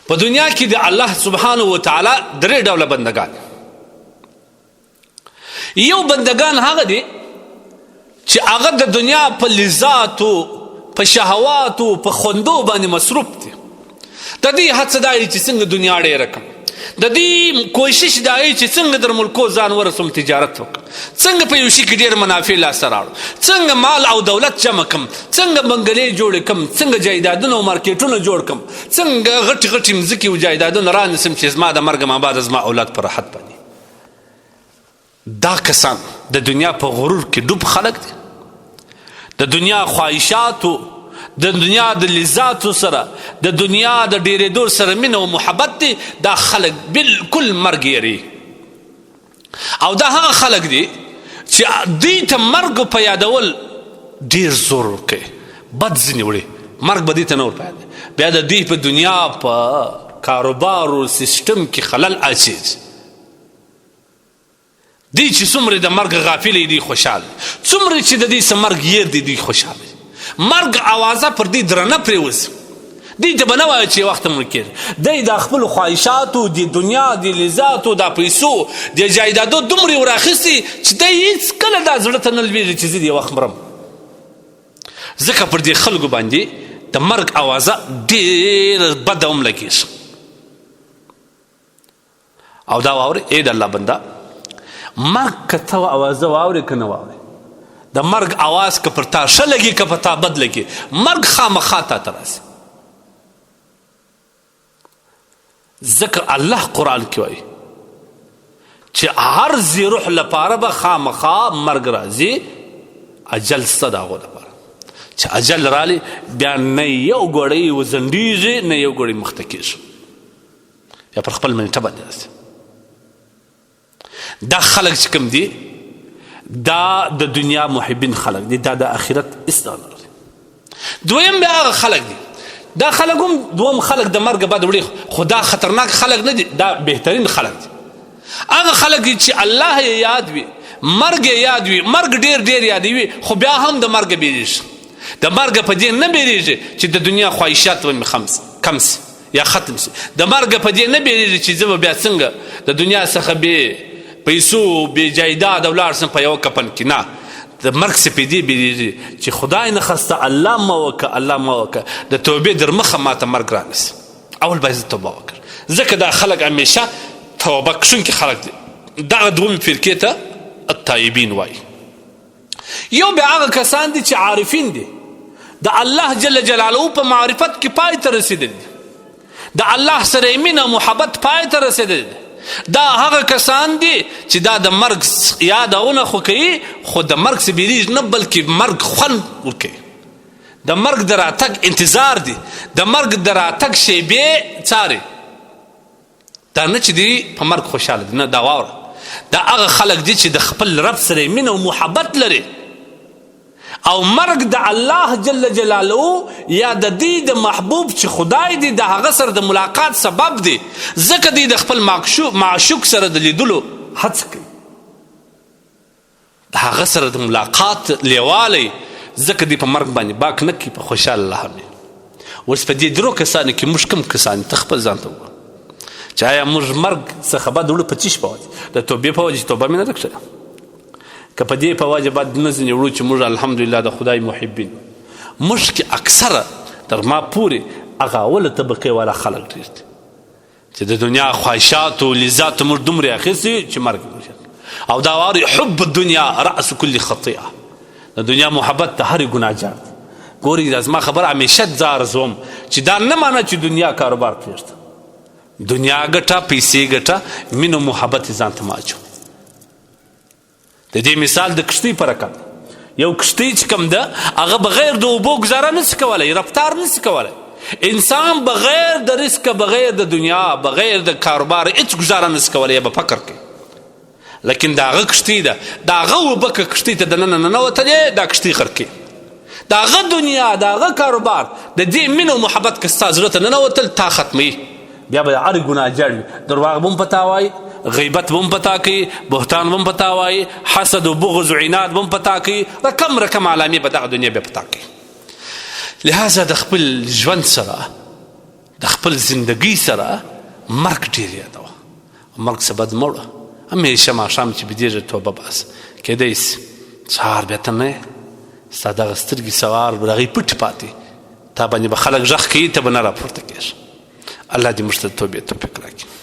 په دنیا کې د الله سبحانه وتعالی درې ډوله بندگان. یو بندگان هغه دي چې هغه د دنیا په لذاتو، په شهواتو، په خوندو باندې مصروف دي. د دې هڅه دا چې څنګه دنیا ډېره کړم، د دې کوشش دا چې څنګه در ملکو ځان ورسوم، تجارت وکړم، څنګه په یو شي کې ډېر منافع لاسته راوړم، څنګه مال او دولت جمع کړم، څنګه بنګلې جوړې کړم، څنګه جایدادونه او مارکیټونه جوړ کړم، څنګه غټې غټې مځکې او جایدادونه رانیسم چې زما د مرګ ما بعد زما اولاد په راحت باندې. دا کسان د دنیا په غرور کې ډوب خلک دي. د دنیا خواهشاتو، د دنیا د لذاتو سره، د دنیا د ډېرېدو سره مینه او محبت دي. دا خلک بالکل مرګ یری. او دا هغه خلک دي چې دوی ته مرګ په یادول ډېر زور ورکوي، بد ځینې وړي، مرګ به دوی ته نه ورپیاده. بیا د دوی په دنیا په کاروبار او سیسټم کې خلل اچي. دی چې څومره د مرګ غافل دی خوشحال، څومره چې د دې څه مرګ ير دی خوشحال. مرګ اوازه پر دې درنه پریوز. دی ته به نه وایي چې وخت مړ کېږي. دی د خپلو خواهشاتو، د دنیا د لذاتو، د پیسو، د جایدادو دومرې وراخیستي چې دی هېڅکله دا زړه ته نه لوېږي چې زه د یو وخت مرم. ځکه پر دې خلکو باندې د مرګ اوازه ډېره بده هم لګېږي. او دا واورې ای د الله بنده، مرګ که ته اوازه واورې که نه واورې، د مرګ اواز که پر تا ښه لګي که په تا بد لګي، مرګ خامخا تا ته راسي. ځکه الله قرآن کې وایي چې هر ذي روح لپاره به خامخا مرګ راځي. اجل څه د هغو لپاره چې اجل رالی بیا نه یو ګوړی وزنډېږي، نه یو ګوړی مخته کېږي، یا پر خپل منټه باندې راسي. دا خلق چې کوم دي دا د دنیا محبین خلق دي، دا د آخرت استعداد لري. دویم بیا هغه خلق دي، دا خلق هم دوم خلق د مرګ بعد وړي، خو دا خطرناک خلق نه دي، دا بهترین خلق دي. هغه خلق دي چې الله یې یاد وي، مرګ یې یاد وي، مرګ ډېر ډېر یادوي، خو بیا هم د مرګ بیریږي. د مرګ په دې نه بیریږي چې د دنیا خواهشات به مې کم سي یا ختم سي. د مرګ په دې نه بیریږي چې زه به بیا څنګه د دنیا څخه بې پیسو بې جایداد او لاړ سم په یوه کفن کې. نه، د مرګ څخه په دې بیریږي چې خدای نه خسته الله مه وکړه، الله مه وکړه، د توبې در مخه ما ته مرګ رانیسي. اول باید زه توبه وکړم. ځکه دا خلک همیشه توبه کښونکي خلک دي. دغه دومې فرقې ته التایبین وایي. یو بیا هغه کسان دي چې عارفین دي، د الله جل جلاله په معرفت کې پای ته رسېدلي دي، د الله سره یې مینه محبت پای ته رسېدلی دی. دا هغه کسان دي چې دا د مرګ یادونه خو کوي، خو د مرګ څخه بیریږي نه، بلکې مرګ خوند ورکوي. د مرګ د راتګ انتظار دي، د مرګ د راتګ شیبې څاري. دا نه چې دوی په مرګ خوشحاله دي، نه، دا واوره، دا هغه خلک دي چې د خپل رب سره مینه او محبت لري، او مرګ د الله جل جلاله یا د دې د محبوب چې خدای دی د هغه سره د ملاقات سبب دی. ځکه دی د خپل معشوق سره د لیدلو هڅه کوي، د هغه سره د ملاقات لیوالی. ځکه دی په مرګ باندې باک نه کوي، په خوشحال الله مې. اوس په دې درو کسانو کې موږ کوم کسان ته خپل ځان ته وګورو چې آیا موږ مرګ څخه بد وړو په څه شي په وجه؟ د توبې په وجه توبه مې نه ده کړې، که په دې په وجه باید نه ځینې وړو چې موږ الحمدلله د خدای محبین. موږ کې اکثره تر ما پورې هغه اوله طبقې والا خلک ډېر دي چې د دنیا خواهشاتو لذاتو موږ دومرې اخیستي چې مرګ موږ. او دا واري حب الدنیا رأس کل خطیئه، د دنیا محبت ته هرې ګناه جار دی. ګورې دا زما خبره همیشه زه ارزوم چې دا نه مانه چې دنیا کاروبار پرېږده، دنیا ګټه، پیسې ګټه، مینه محبت یې ځان ته مه اچوه. د دې مثال د کښتۍ په رقم، یو کښتۍ چې کوم ده هغه بغیر د اوبو ګزاره نشي کولی، رفتار نشي کولی. انسان بغیر د رزق، بغیر د دنیا، بغیر د کاروبار هیڅ ګزاره نشي کولی، یا به فکر کوي. لیکن د هغه کښتۍ ده، د هغه اوبه که کښتۍ ته دننه ننوتلې، دا کښتۍ غرق کوي. د هغه دنیا، د هغه کاروبار، د دې مینه او محبت که ستا زړه ته ننوتل، تا ختموي. بیا به هر ګناه جړ وي، درواغ به هم پتا وایي، غیبت بم پتا کوي، بهتان بم پتا وایي، حسد و بغض و عناد بم پتا کوي، رقم علامې به دغه دنیا بیا پتا کوي. لہذا د خپل ژوند سره د خپل زندګۍ سره مرګ ډېر یادوه. مرګ څه بد مه وړه. همیشه ماښام چې بېدېږه توبه باسه. کیدای شي سهار بیا ته نه یې، ستا دغه سترګې سوار به د هغې پټې پاتې، تا باندې به خلک غږ کوي، ته به نه راپورته کېږي. الله دې موږ ته د توبې توفیق راکړي.